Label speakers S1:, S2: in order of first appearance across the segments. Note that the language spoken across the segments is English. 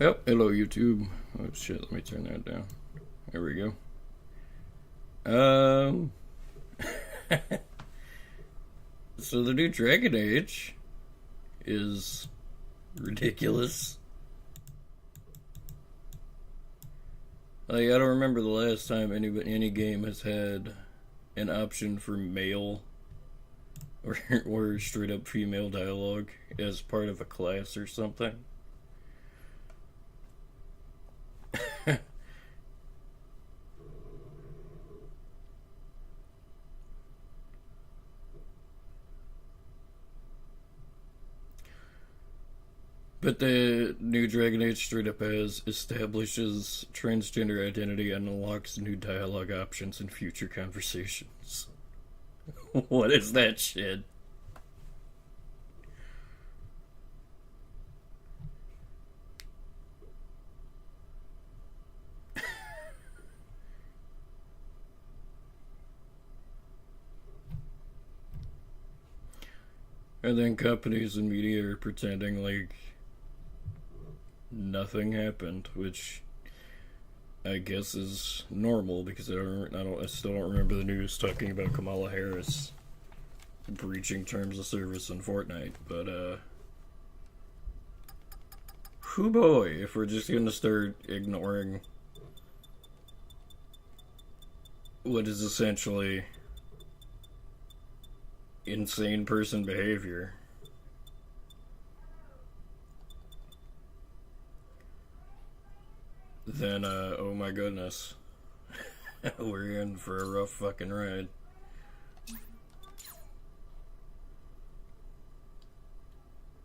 S1: Oh, hello YouTube. Oh shit, let me turn that down. There we go. Um, so the new Dragon Age is ridiculous. Like, I don't remember the last time any game has had an option for male or straight up female dialogue as part of a class or something. But the new Dragon Age straight up establishes transgender identity and unlocks new dialogue options in future conversations. What is that shit? And then companies and media are pretending like nothing happened, which I guess is normal because I still don't remember the news talking about Kamala Harris breaching terms of service in Fortnite. But whoo boy, if we're just gonna start ignoring what is essentially insane person behavior, then oh my goodness, we're in for a rough fucking ride.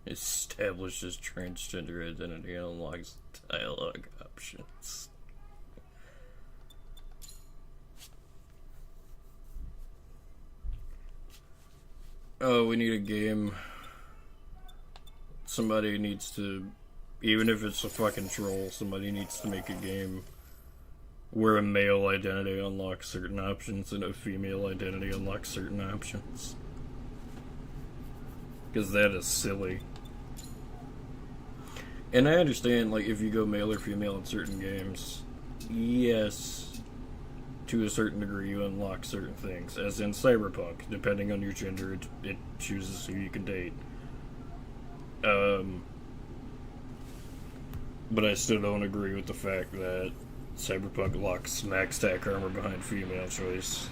S1: Establishes transgender identity and unlocks dialogue options. Oh, we need a game. Somebody needs to, even if it's a fucking troll, somebody needs to make a game where a male identity unlocks certain options and a female identity unlocks certain options. Because that is silly. And I understand, like, if you go male or female in certain games, yes, to a certain degree you unlock certain things. As in Cyberpunk, depending on your gender, it chooses who you can date. But I still don't agree with the fact that Cyberpunk locks max attack armor behind female choice.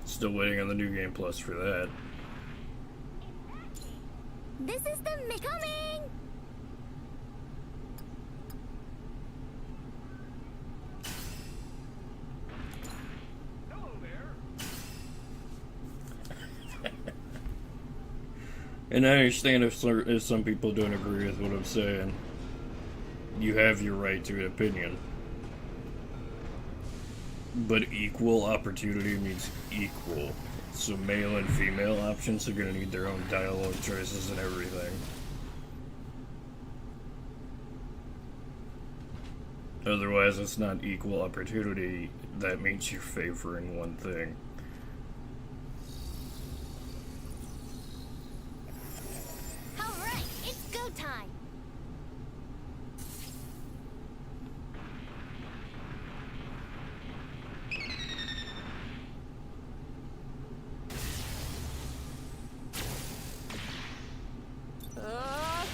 S1: Still waiting on the New Game Plus for that.
S2: This is the Becoming!
S3: Hello there.
S1: And I understand if some people don't agree with what I'm saying. You have your right to an opinion. But equal opportunity means equal. So male and female options are going to need their own dialogue choices and everything. Otherwise, it's not equal opportunity. That means you're favoring one thing.
S2: Alright, it's go time!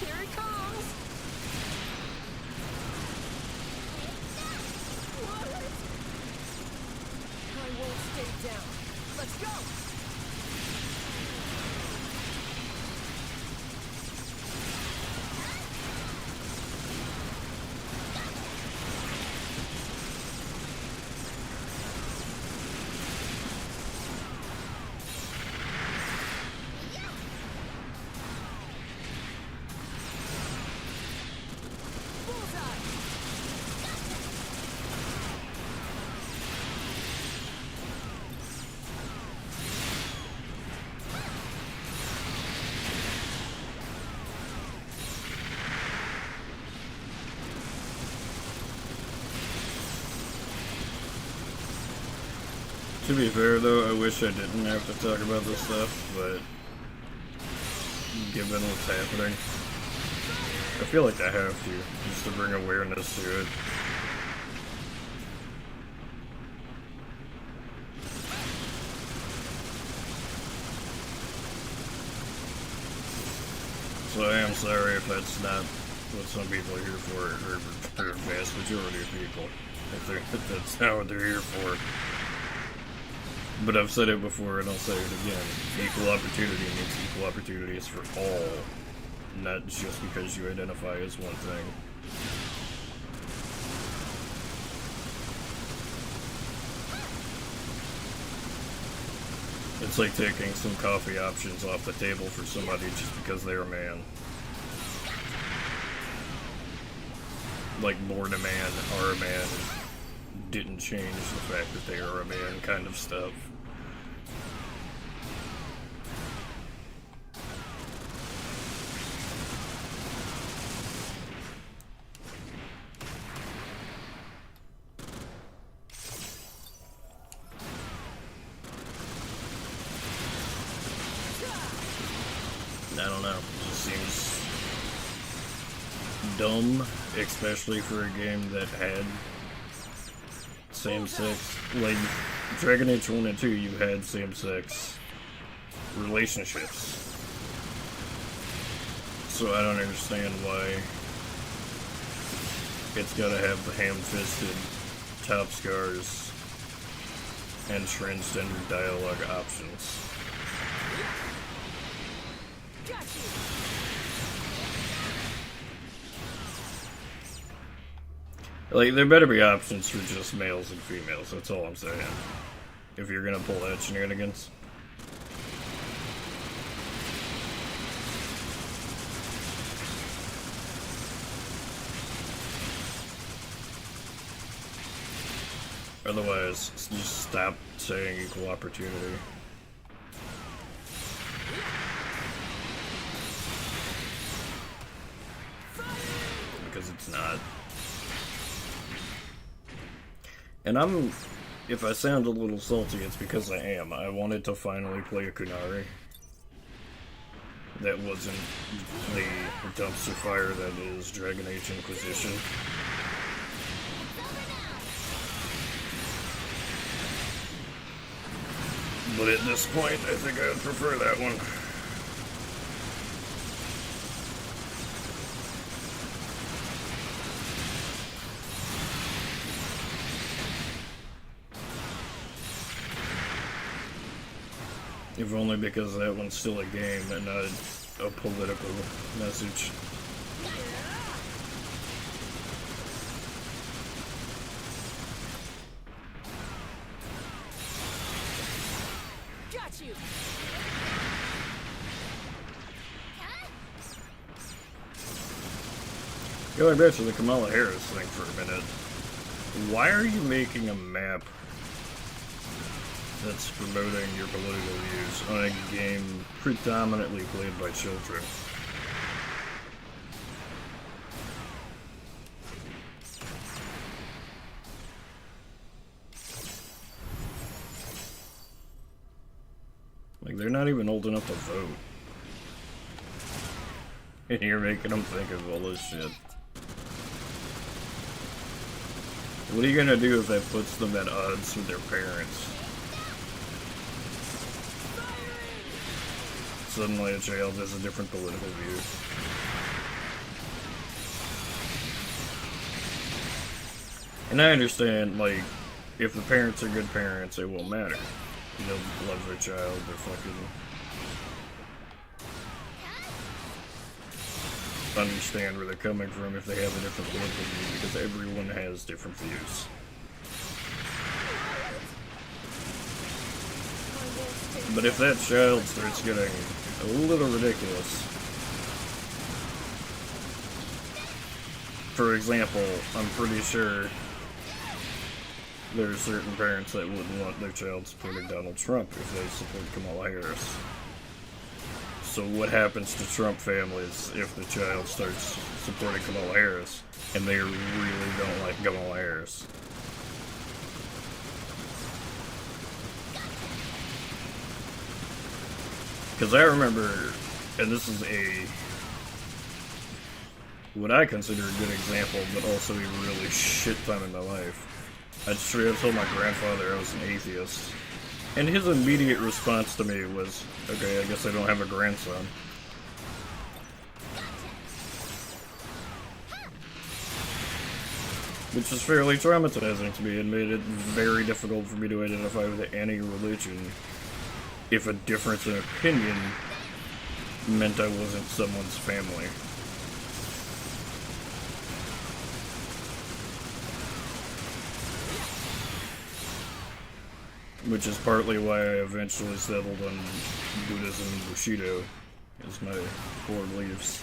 S2: Here it comes! What? I won't stay down. Let's go!
S1: To be fair though, I wish I didn't have to talk about this stuff, but given what's happening. I feel like I have to, just to bring awareness to it. So I am sorry if that's not what some people are here for, or the vast majority of people. If that's not what they're here for. But I've said it before and I'll say it again. Equal opportunity means equal opportunities for all, not just because you identify as one thing. It's like taking some coffee options off the table for somebody just because they're a man. Like born a man, are a man, didn't change the fact that they are a man kind of stuff. I don't know, it just seems dumb, especially for a game that had same-sex, like, Dragon Age 1 and 2, you had same-sex relationships. So I don't understand why it's gotta have the ham-fisted top scars and transgender dialogue options. Like, there better be options for just males and females, that's all I'm saying. If you're gonna pull that shenanigans. Otherwise, just stop saying equal opportunity. Because it's not. And if I sound a little salty, it's because I am. I wanted to finally play a Kunari. That wasn't the dumpster fire that is Dragon Age Inquisition. But at this point, I think I would prefer that one. If only because that one's still a game and not a political message.
S2: Got you.
S1: Going back to the Kamala Harris thing for a minute, why are you making a map that's promoting your political views on a game predominantly played by children? Like, they're not even old enough to vote. And you're making them think of all this shit. What are you gonna do if that puts them at odds with their parents? Suddenly a child has a different political view. And I understand, like, if the parents are good parents, it won't matter. They'll love their child, they're fucking... understand where they're coming from if they have a different political view, because everyone has different views. But if that child starts getting a little ridiculous, for example, I'm pretty sure there are certain parents that wouldn't want their child supporting Donald Trump if they support Kamala Harris. So what happens to Trump families if the child starts supporting Kamala Harris and they really don't like Kamala Harris? Because I remember And this is what I consider a good example, but also a really shit time in my life. I straight up told my grandfather I was an atheist. And his immediate response to me was, okay, I guess I don't have a grandson. Which is fairly traumatizing to me and made it very difficult for me to identify with any religion if a difference in opinion meant I wasn't someone's family. Which is partly why I eventually settled on Buddhism and Bushido as my core beliefs.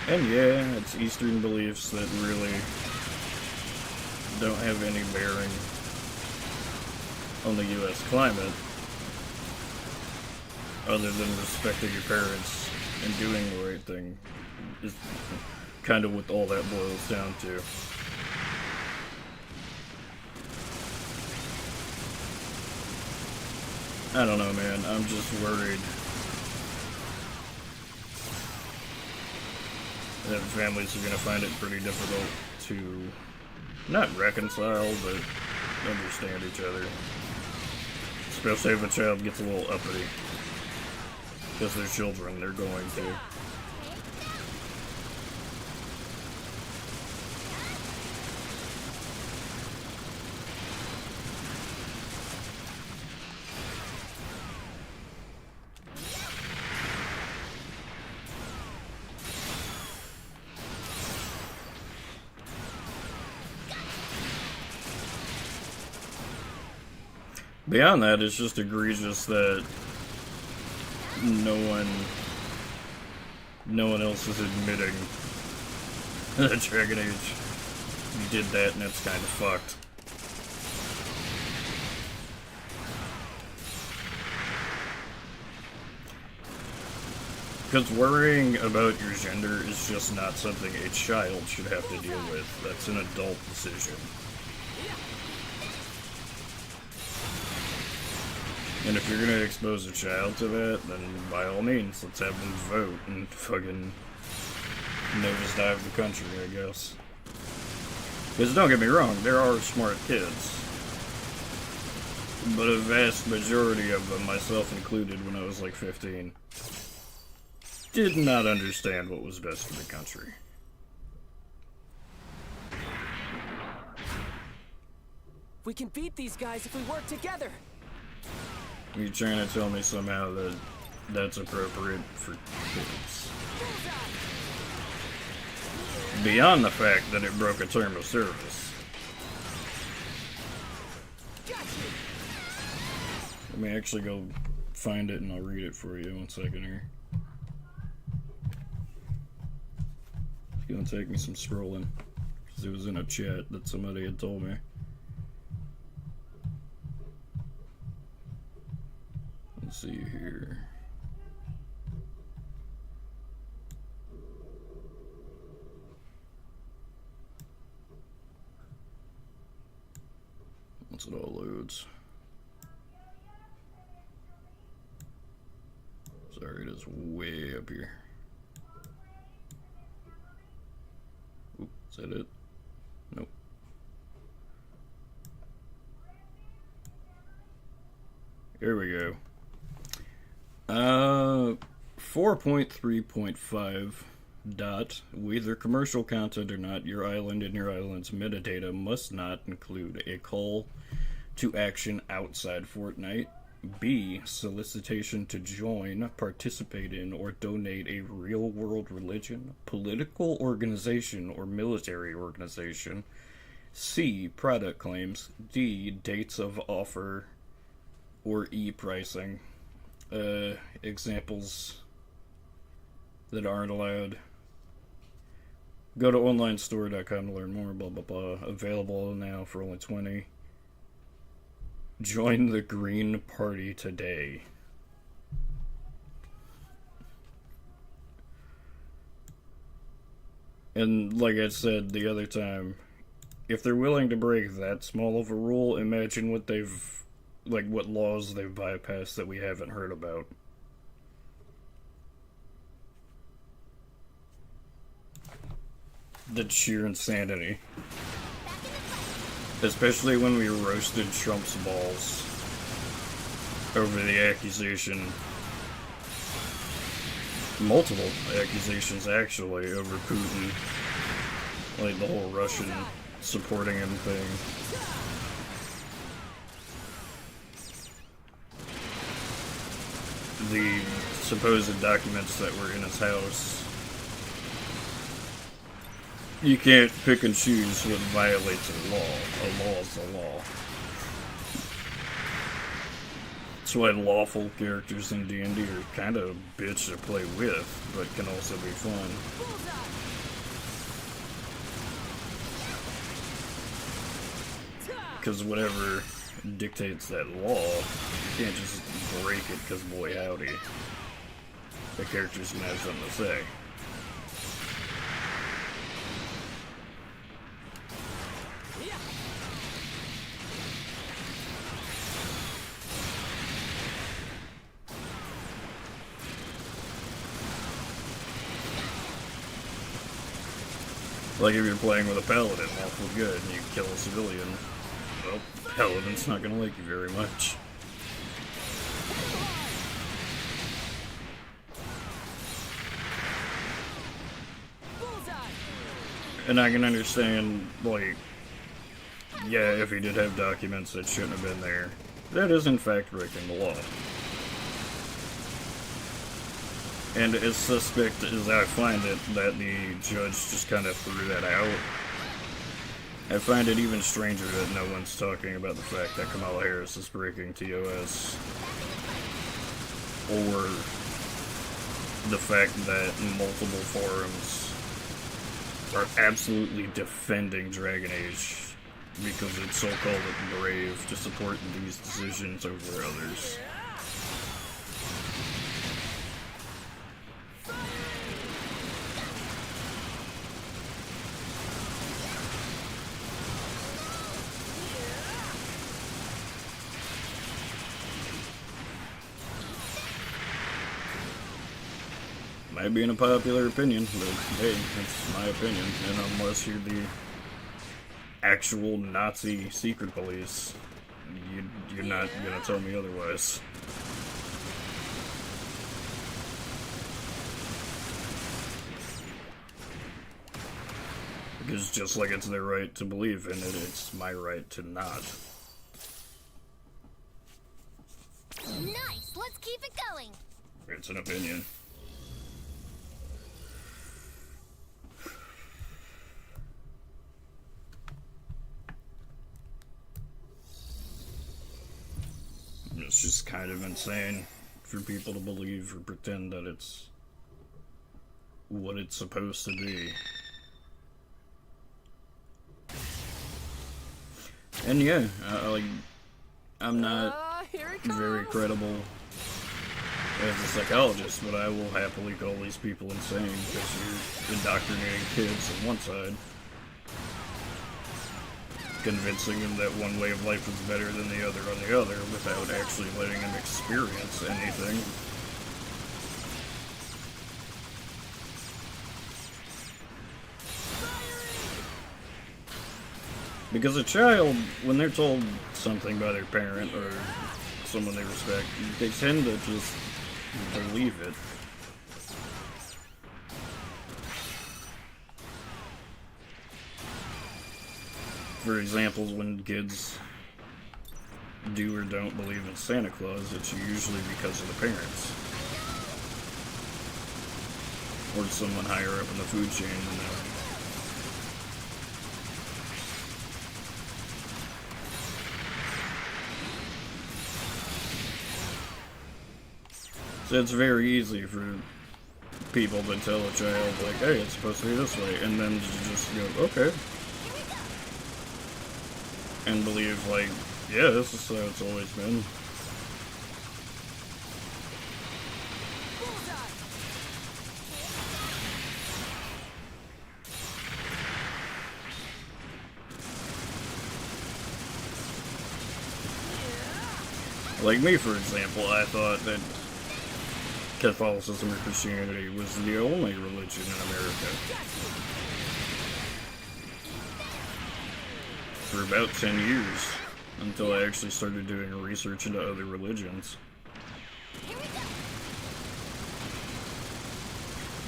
S1: And yeah, it's Eastern beliefs that really don't have any bearing on the US climate, other than respecting your parents and doing the right thing, is kind of what all that boils down to. I don't know, man. I'm just worried that families are going to find it pretty difficult to not reconcile, but understand each other. Especially if a child gets a little uppity. Because they're children, they're going to. Beyond that, it's just egregious that no one else is admitting that Dragon Age did that, and it's kind of fucked. Because worrying about your gender is just not something a child should have to deal with. That's an adult decision. And if you're gonna expose a child to that, then by all means, let's have them vote and fucking nosedive the country, I guess. Because don't get me wrong, there are smart kids. But a vast majority of them, myself included when I was like 15, did not understand what was best for the country.
S4: We can beat these guys if we work together.
S1: You're trying to tell me somehow that that's appropriate for kids. Beyond the fact that it broke a term of service. Let me actually go find it and I'll read it for you. 1 second here. It's gonna take me some scrolling. Because it was in a chat that somebody had told me. Let's see here. Once it all loads. Sorry, it is way up here. Oop, is that it? Nope. Here we go. 4.3.5 dot, whether commercial content or not, your island and your island's metadata must not include a call to action outside Fortnite. B, solicitation to join, participate in, or donate a real-world religion, political organization, or military organization. C, product claims. D, dates of offer or e-pricing. Examples that aren't allowed. Go to onlinestore.com to learn more, blah blah blah. Available now for only $20. Join the Green Party today. And like I said the other time, if they're willing to break that small of a rule, imagine what they've like what laws they've bypassed that we haven't heard about. The sheer insanity. Especially when we roasted Trump's balls over the accusation. Multiple accusations, actually, over Putin. Like the whole Russian supporting him thing. The supposed documents that were in his house. You can't pick and choose what violates a law. A law is a law. That's why lawful characters in D&D are kind of a bitch to play with, but can also be fun. Because whatever dictates that law, you can't just break it because boy howdy. The character's gonna have something to say. Like if you're playing with a paladin, awful good, and you kill a civilian, well, paladin's not gonna like you very much. And I can understand, like, yeah, if he did have documents that shouldn't have been there, that is in fact breaking the law. And as suspect as I find it that the judge just kind of threw that out, I find it even stranger that no one's talking about the fact that Kamala Harris is breaking TOS. Or the fact that multiple forums are absolutely defending Dragon Age because it's so-called brave to support these decisions over others. Might be an unpopular opinion, but hey, that's my opinion. And unless you're the actual Nazi secret police, you're not gonna tell me otherwise. Because just like it's their right to believe in it, it's my right to not.
S2: Nice! Let's keep it going!
S1: It's an opinion. It's just kind of insane for people to believe or pretend that it's what it's supposed to be. And yeah, I'm not very credible as a psychologist, but I will happily call these people insane because you're indoctrinating kids on one side, convincing them that one way of life is better than the other on the other without actually letting them experience anything. Because a child, when they're told something by their parent or someone they respect, they tend to just believe it. For example, when kids do or don't believe in Santa Claus, it's usually because of the parents. Or someone higher up in the food chain than them. So it's very easy for people to tell a child, like, hey, it's supposed to be this way, and then just go, okay. And believe, like, yeah, this is how it's always been. Like me, for example, I thought that Catholicism or Christianity was the only religion in America. For about 10 years, until I actually started doing research into other religions.
S2: Here we go.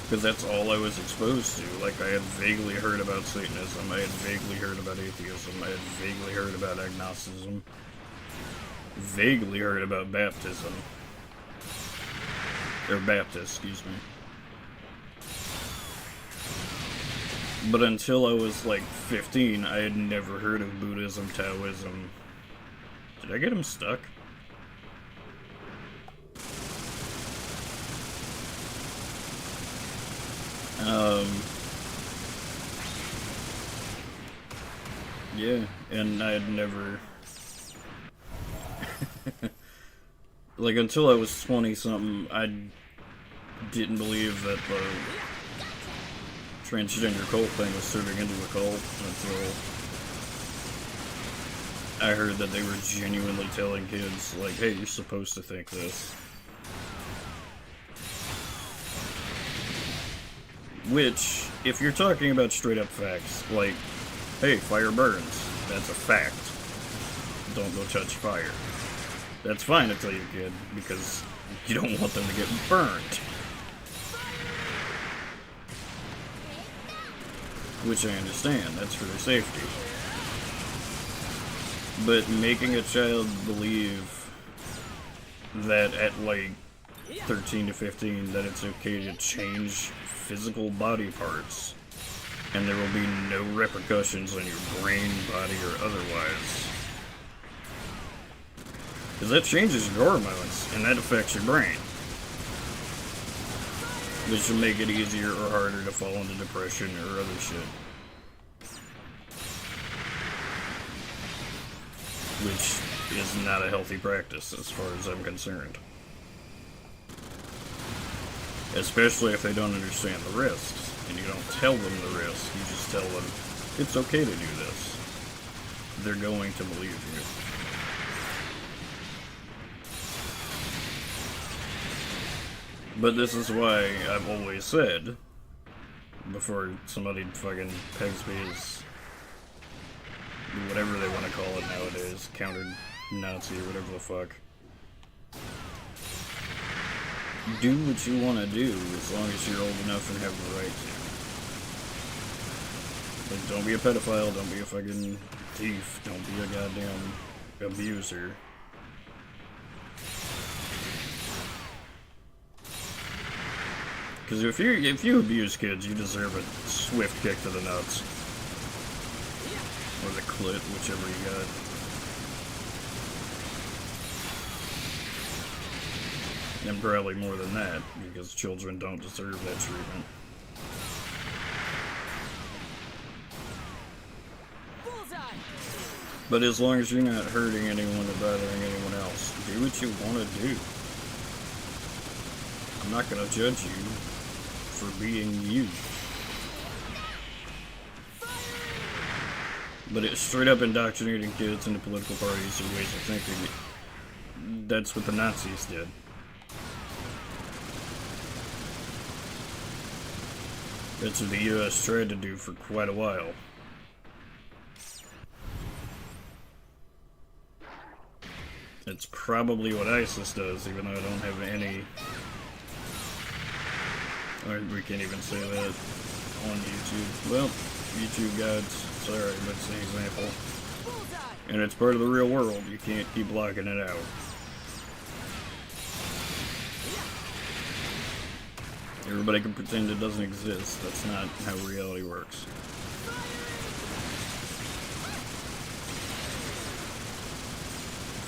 S1: Because that's all I was exposed to. Like, I had vaguely heard about Satanism, I had vaguely heard about atheism, I had vaguely heard about agnosticism, vaguely heard about baptism. Or Baptist, excuse me. But until I was like 15, I had never heard of Buddhism, Taoism. Did I get him stuck? Yeah, and I had never... like, until I was 20-something, I didn't believe that the transgender cult thing was turning into a cult until I heard that they were genuinely telling kids, like, hey, you're supposed to think this. Which, if you're talking about straight up facts, like, hey, fire burns, that's a fact. Don't go touch fire. That's fine to tell your kid, because you don't want them to get burned. Which I understand, that's for their safety. But making a child believe that at like 13 to 15 that it's okay to change physical body parts and there will be no repercussions on your brain, body, or otherwise. Because that changes your hormones and that affects your brain. Which will make it easier or harder to fall into depression or other shit. Which is not a healthy practice as far as I'm concerned. Especially if they don't understand the risks, and you don't tell them the risks, you just tell them, it's okay to do this. They're going to believe you. But this is why I've always said, before somebody fucking pegs me as whatever they want to call it nowadays, counter-Nazi or whatever the fuck. Do what you want to do as long as you're old enough and have the right to. Like, don't be a pedophile, don't be a fucking thief, don't be a goddamn abuser. Because if you abuse kids, you deserve a swift kick to the nuts. Or the clit, whichever you got. And probably more than that, because children don't deserve that treatment.
S4: Bullseye!
S1: But as long as you're not hurting anyone or bothering anyone else, do what you want to do. I'm not going to judge you for being you. But it's straight up indoctrinating kids into political parties or ways of thinking. That's what the Nazis did. That's what the US tried to do for quite a while. It's probably what ISIS does, even though I don't have any... Or we can't even say that on YouTube. Well, YouTube gods, sorry, but it's an example. And it's part of the real world, you can't keep blocking it out. Everybody can pretend it doesn't exist. That's not how reality works.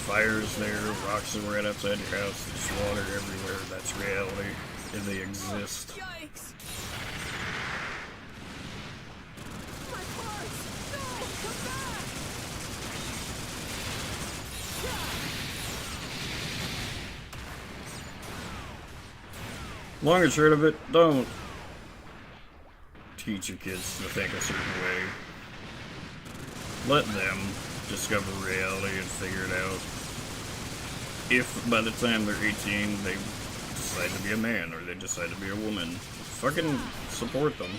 S1: Fire's there, rocks are right outside your house, there's water everywhere. That's reality. And they exist.
S4: Yikes! My parts! No! Come back!
S1: Long and short of it, don't teach your kids to think a certain way. Let them discover reality and figure it out. if by the time they're 18 they decide to be a man or they decide to be a woman, fucking support them.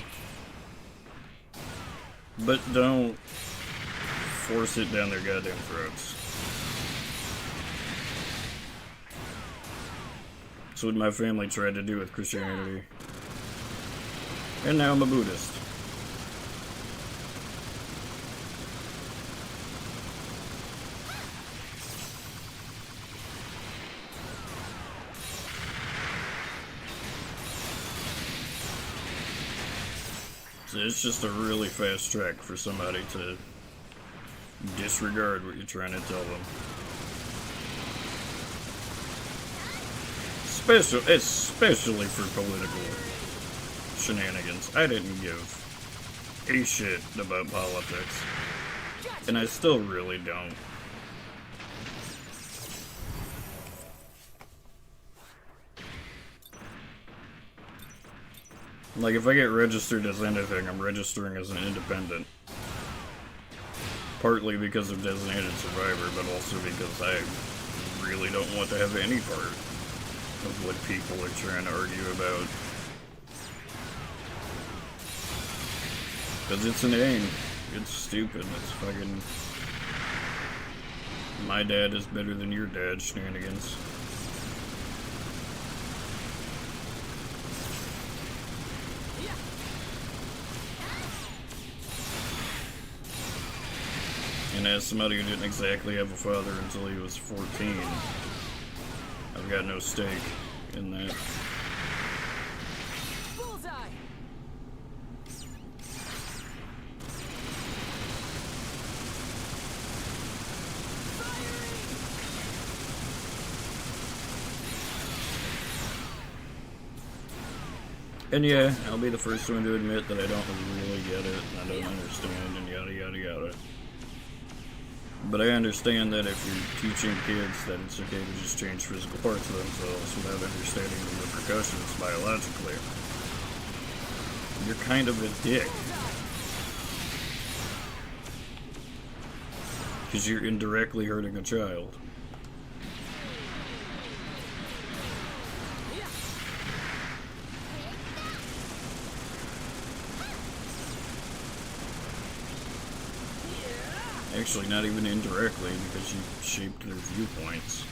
S1: But don't force it down their goddamn throats. That's what my family tried to do with Christianity. And now I'm a Buddhist. So it's just a really fast track for somebody to disregard what you're trying to tell them. Especially for political shenanigans. I didn't give a shit about politics. And I still really don't. Like, if I get registered as anything, I'm registering as an independent. Partly because of designated survivor, but also because I really don't want to have any part of what people are trying to argue about. Because it's inane. It's stupid. It's fucking... my dad is better than your dad shenanigans. And as somebody who didn't exactly have a father until he was 14, I've got no stake in that.
S4: Bullseye.
S1: And yeah, I'll be the first one to admit that I don't really get it, and I don't understand, and yada yada yada. But I understand that if you're teaching kids that it's okay to just change physical parts of themselves without understanding the repercussions biologically, you're kind of a dick. Because you're indirectly hurting a child. Actually, not even indirectly, because you shaped their viewpoints.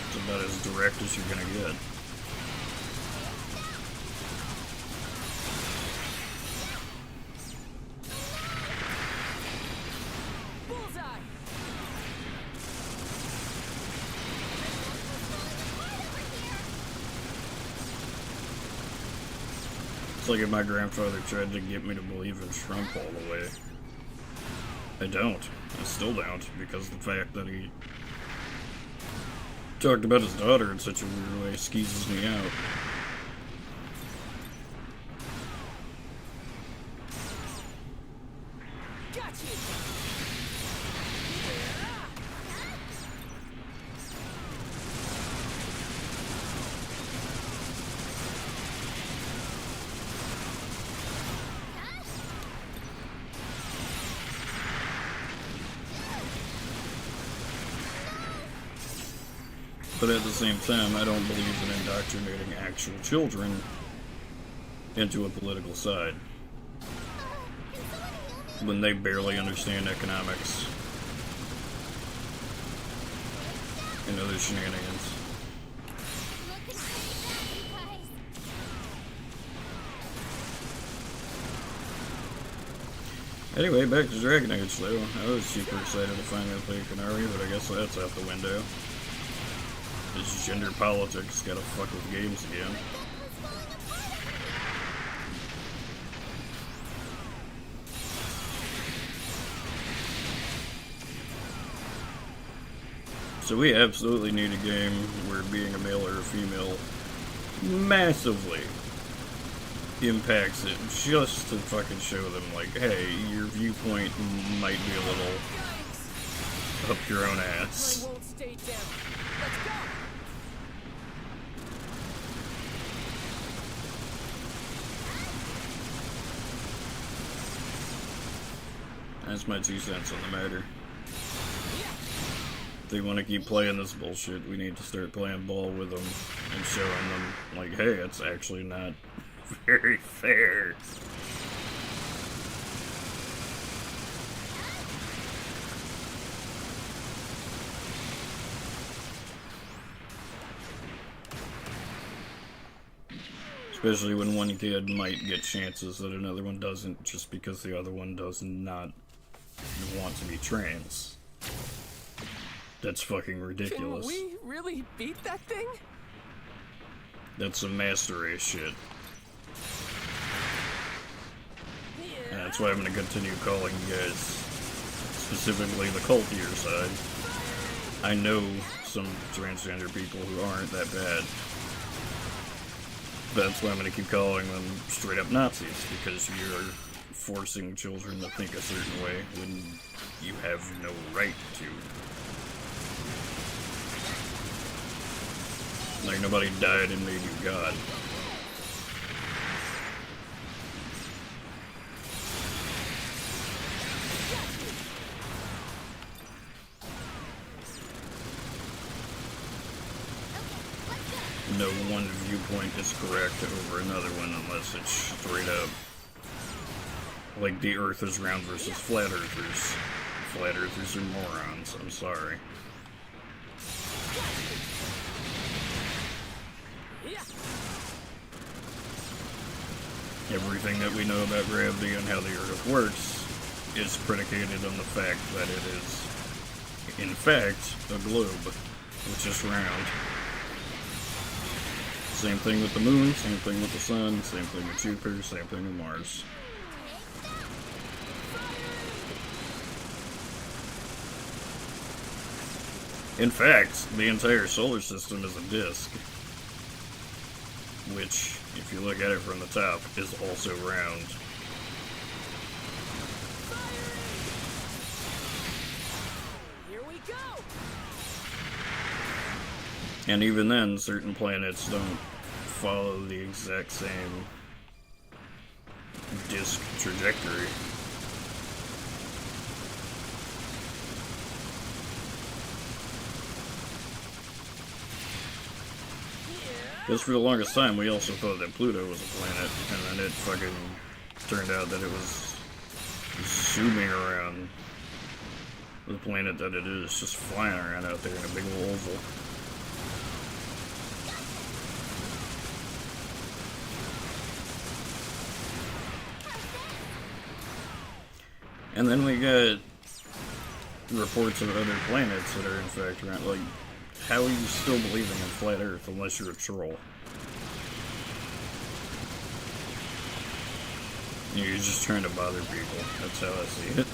S1: It's about as direct as you're gonna get. It's like if my grandfather tried to get me to believe in Trump all the way. I don't. I still don't, because the fact that he talked about his daughter in such a weird way skeezes me out. But at the same time, I don't believe in indoctrinating actual children into a political side when they barely understand economics and other shenanigans. Anyway, back to Dragon Age though. I was super excited to finally play Canary, but I guess that's out the window. This gender politics gotta fuck with games again. So we absolutely need a game where being a male or a female massively impacts it, just to fucking show them, like, hey, your viewpoint might be a little up your own ass.
S4: I won't stay down. Let's go.
S1: That's my 2 cents on the matter. they want to keep playing this bullshit, we need to start playing ball with them and showing them, like, hey, it's actually not very fair. Especially when one kid might get chances that another one doesn't, just because the other one does not want to be trans. That's fucking ridiculous.
S4: Can we really beat that thing?
S1: That's some master race shit. And that's why I'm gonna continue calling you guys, specifically the cultier side. I know some transgender people who aren't that bad. That's why I'm gonna keep calling them straight up Nazis, because you're forcing children to think a certain way when you have no right to. Like, nobody died and made you God. No one viewpoint is correct over another one unless it's straight up. Like the Earth is round versus flat earthers. Flat earthers are morons, I'm sorry. Everything that we know about gravity and how the Earth works is predicated on the fact that it is, in fact, a globe, which is round. Same thing with the moon, same thing with the sun, same thing with Jupiter, same thing with Mars. In fact, the entire solar system is a disk, which, if you look at it from the top, is also round.
S4: Here we go.
S1: And even then, certain planets don't follow the exact same disk trajectory. Because for the longest time, we also thought that Pluto was a planet, and then it fucking turned out that it was zooming around the planet that it is, just flying around out there in a big oval. And then we got reports of other planets that are in fact around, like, how are you still believing in flat Earth unless you're a troll? You're just trying to bother people. That's how I see it.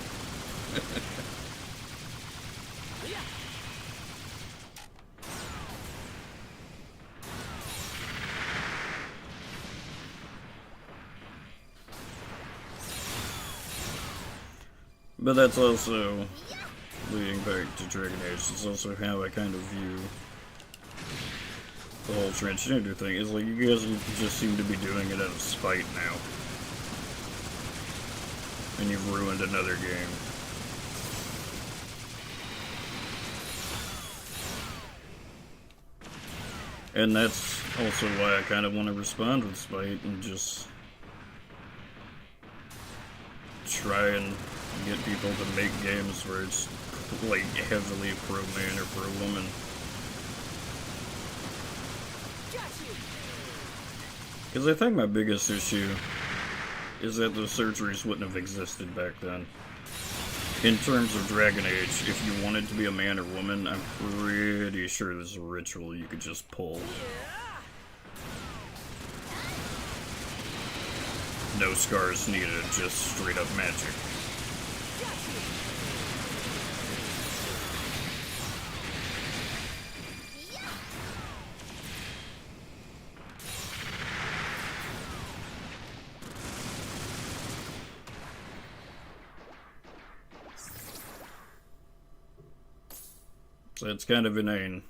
S1: But that's also, leading back to Dragon Age, it's also how I kind of view the whole transgender thing. Is like, you guys just seem to be doing it out of spite now. And you've ruined another game. And that's also why I kind of want to respond with spite and just try and get people to make games where it's like heavily pro-man or pro-woman. Because I think my biggest issue is that those surgeries wouldn't have existed back then. In terms of Dragon Age, if you wanted to be a man or woman, I'm pretty sure there's a ritual you could just pull. No scars needed, just straight up magic. So it's kind of inane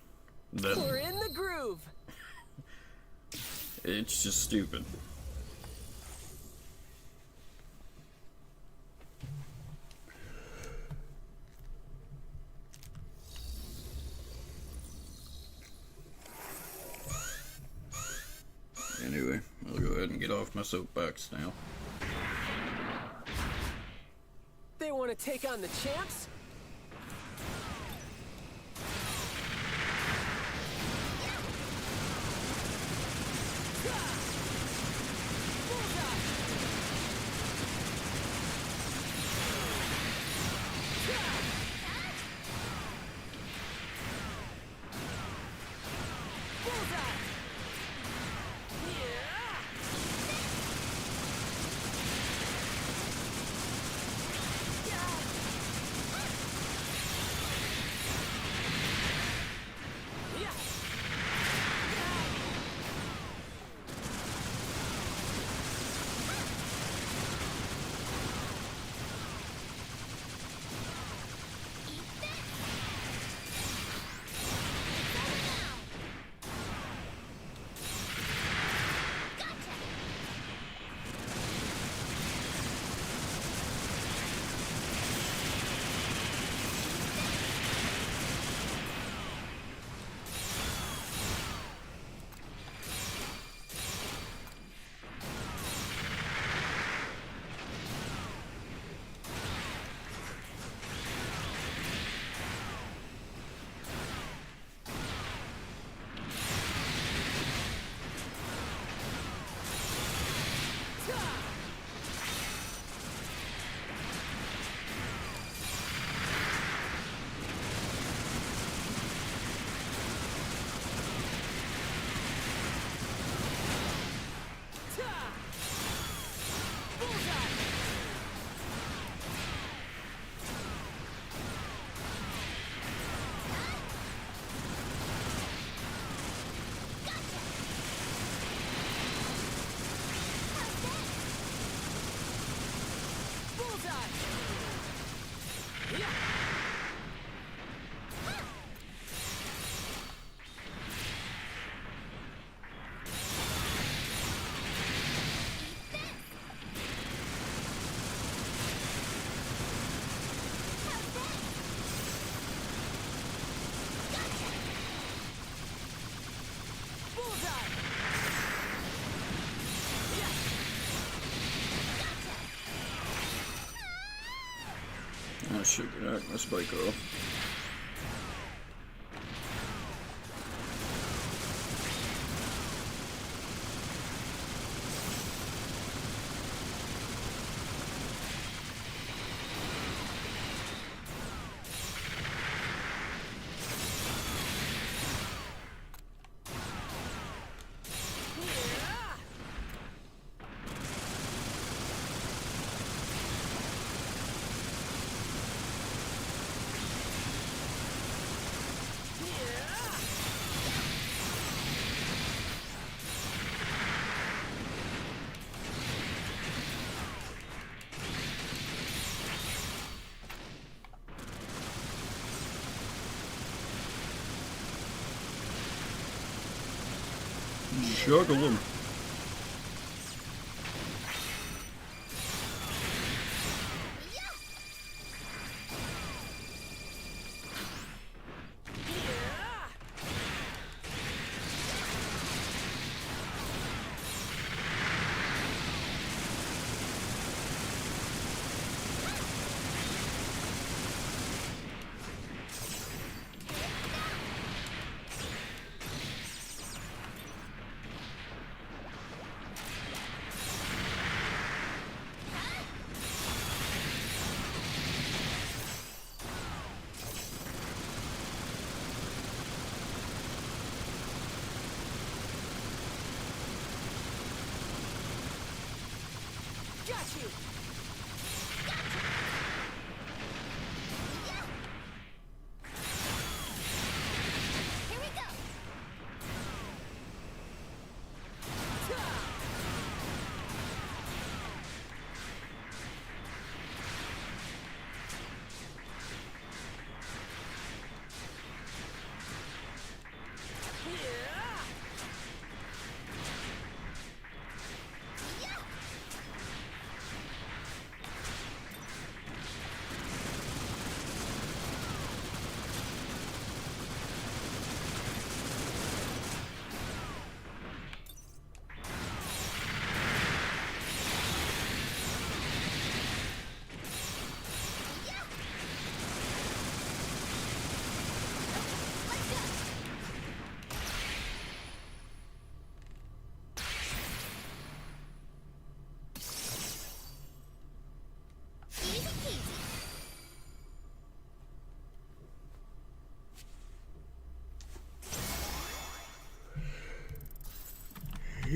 S1: that
S4: We're in the groove.
S1: it's just stupid. get off my soapbox now.
S4: They want to take on the champs?
S1: I should knock my spike off. Juggle them.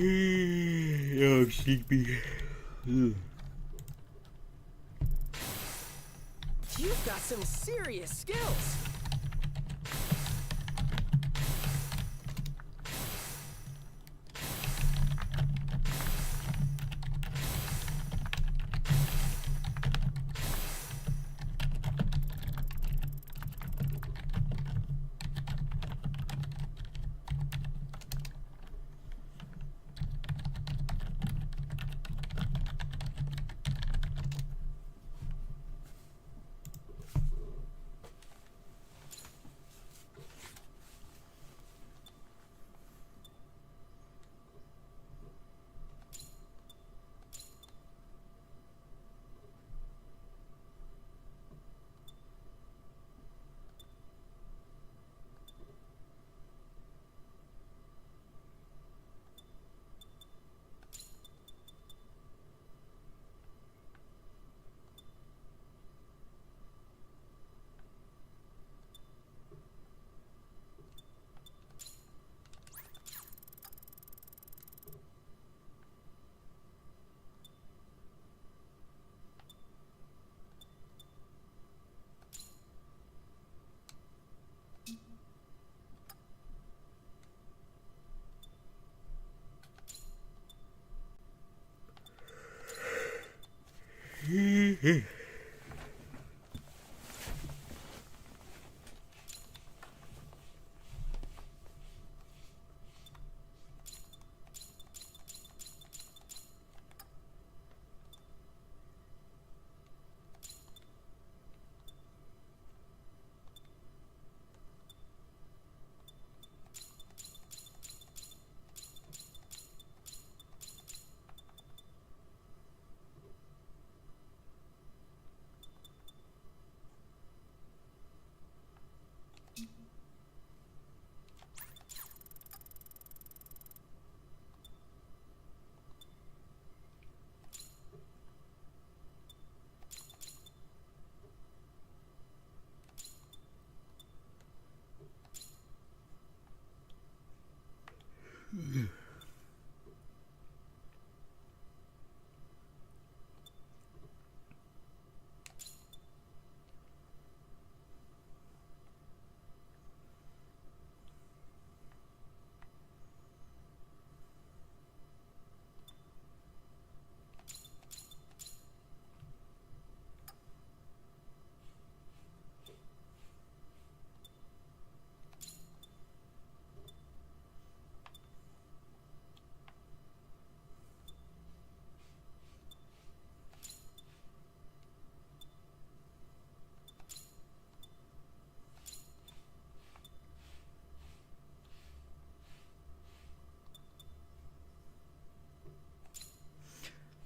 S1: Oh, sleepy. Ugh.
S4: You've got some serious skills.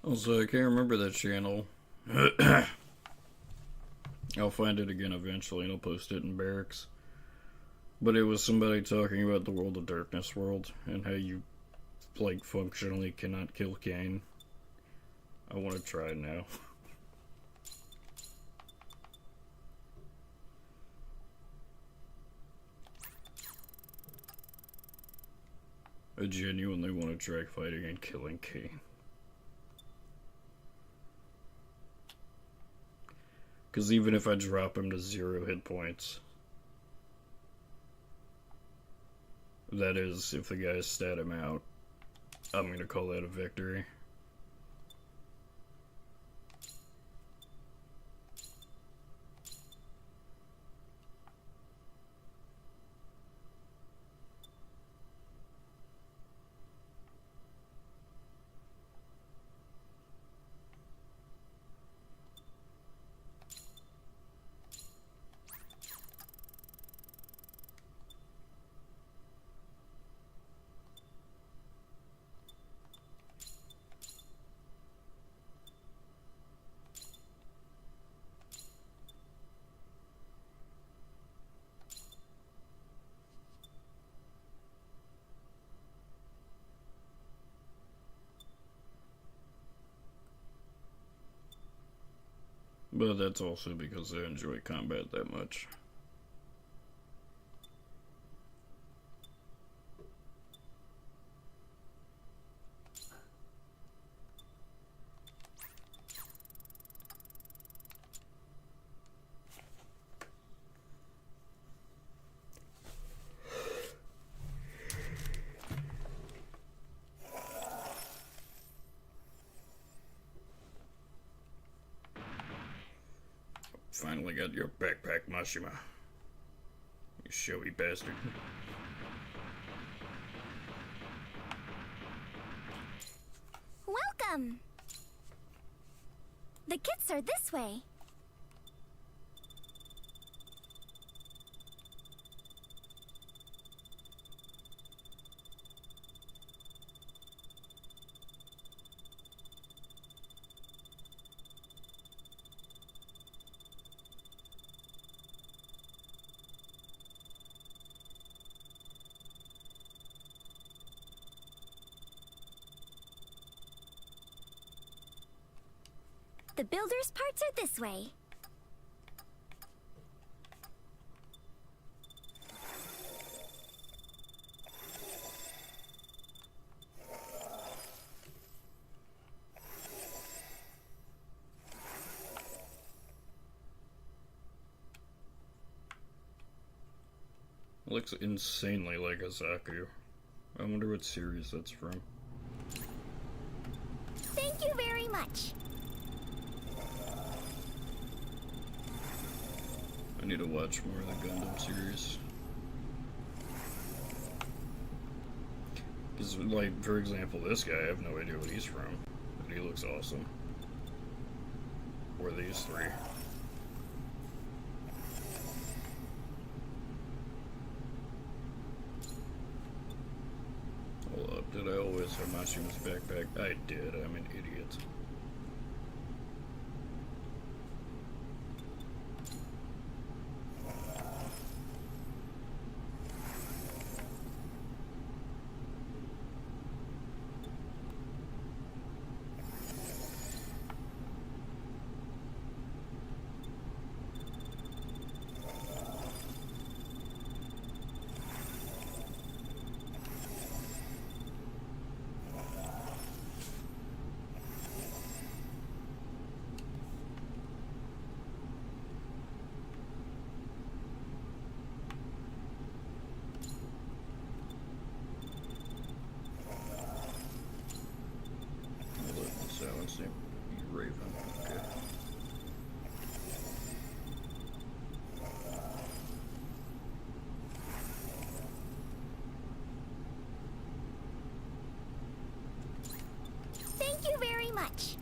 S1: Also, I can't remember that channel. I'll find it again eventually and I'll post it in Barracks. But it was somebody talking about the World of Darkness world and how you, like, functionally cannot kill Kane. I want to try it now. I genuinely want to try fighting and killing Kane. Because even if I drop him to 0 hit points, that is, if the guys stat him out, I'm gonna call that a victory. But that's also because I enjoy combat that much. Finally got your backpack, Mashima. You showy bastard.
S2: Welcome! The kits are this way. The builder's parts are this way.
S1: Looks insanely like a Zaku. I wonder what series that's from.
S2: Thank you very much.
S1: I need to watch more of the Gundam series. Because, like, for example, this guy, I have no idea what he's from. But he looks awesome. Or these three. Hold up, did I always have Mashima's backpack? I did, I'm an idiot. Silencing Raven. Okay.
S2: Thank you very much.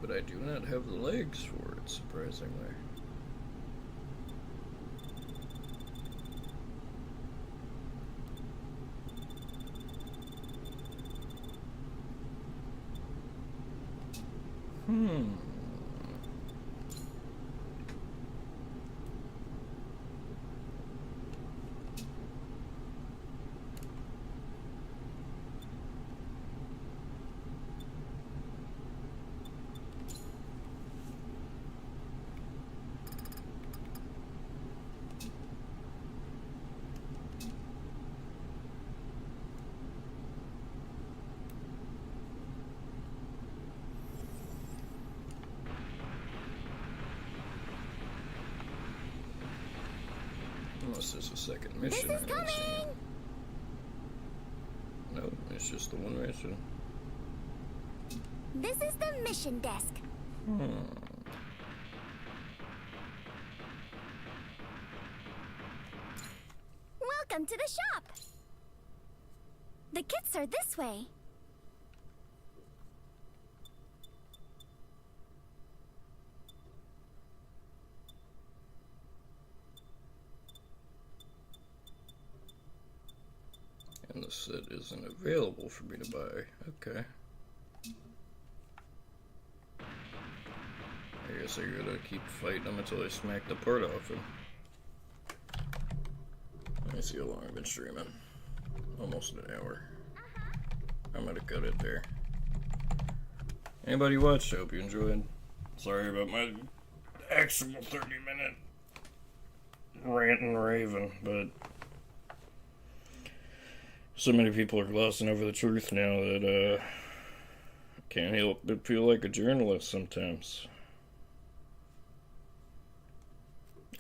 S1: But I do not have the legs for it, surprisingly. Unless there's a second
S2: This
S1: mission.
S2: is coming!
S1: No, it's just the one mission.
S2: This is the mission desk. Welcome to the shop. The kits are this way.
S1: And the set isn't available for me to buy. Okay. I guess I gotta keep fighting them until I smack the part off him. Let me see how long I've been streaming. Almost an hour. I'm gonna cut it there. Anybody watched? Hope you enjoyed. Sorry about my actual 30-minute rant and raving, but so many people are glossing over the truth now that can't help but feel like a journalist sometimes.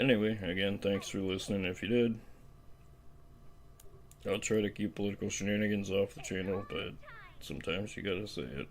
S1: Anyway, again, thanks for listening if you did. I'll try to keep political shenanigans off the channel, but sometimes you gotta say it.